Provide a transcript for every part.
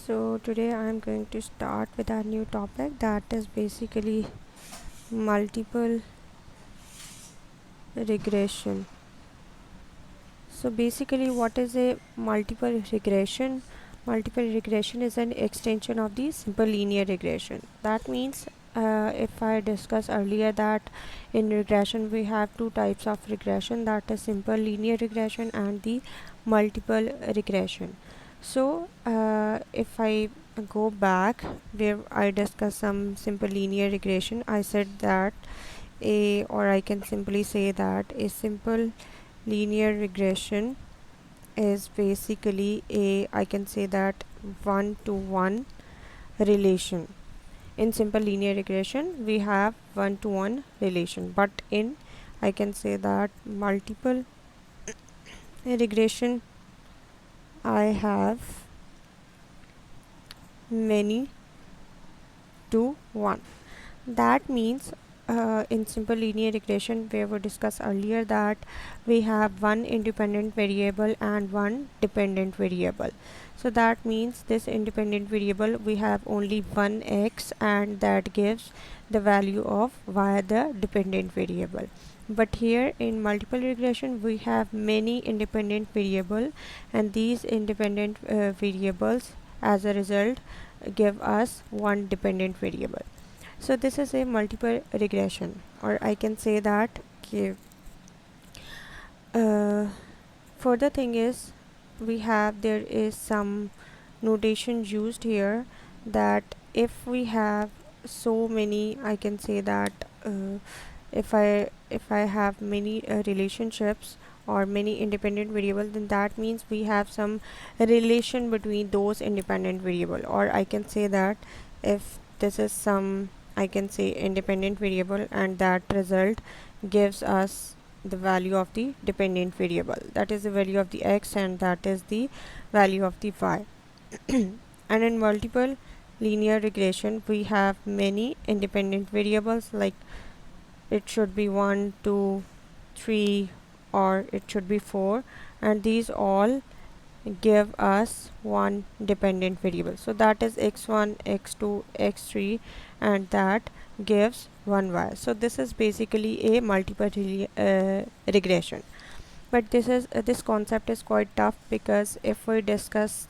So today I am going to start with our new topic, that is basically multiple regression. So basically, what is a multiple regression? Multiple regression is an extension of the simple linear regression. That means if I discussed earlier that in regression we have two types of regression, that is simple linear regression and the multiple regression. So if I go back where I discussed some simple linear regression, I said that I can simply say that a simple linear regression is basically I can say that one to one relation. In simple linear regression we have one to one relation, but in I can say that multiple regression I have many to one. That means in simple linear regression we were discussed earlier that we have one independent variable and one dependent variable. So that means this independent variable we have only one x, and that gives the value of y, the dependent variable. But here in multiple regression we have many independent variable, and these independent variables as a result give us one dependent variable. So this is a multiple regression, or I can say that uh, further thing is there is some notation used here, that if we have so many, I can say that if I have many relationships or many independent variable, then that means we have some relation between those independent variable, or I can say that if this is some, I can say, independent variable, and that result gives us the value of the dependent variable, that is the value of the x, and that is the value of the y. And in multiple linear regression we have many independent variables, like it should be 1 2 3, or it should be 4, and these all give us one dependent variable. So that is x1, x2, x3, and that gives 1y. So this is basically a multiple regression. But this concept is quite tough, because if we discuss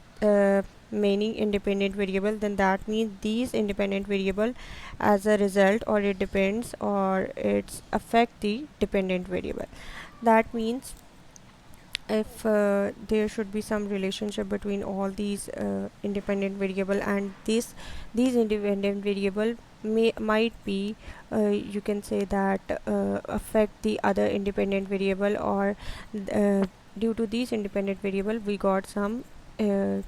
many independent variable, then that means these independent variable as a result, or it depends, or it's affect the dependent variable. That means if there should be some relationship between all these independent variable, and these independent variable might be you can say that affect the other independent variable, or due to these independent variable we got some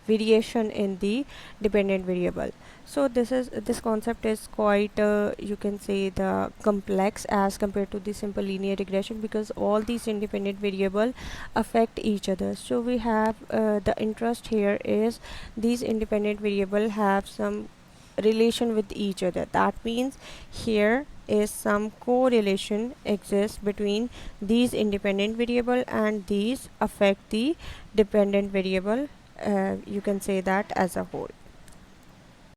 variation in the dependent variable. So this concept is quite you can say the complex as compared to the simple linear regression, because all these independent variable affect each other. So we have the interest here is these independent variable have some relation with each other. That means here is some correlation exists between these independent variable, and these affect the dependent variable, you can say that as a whole.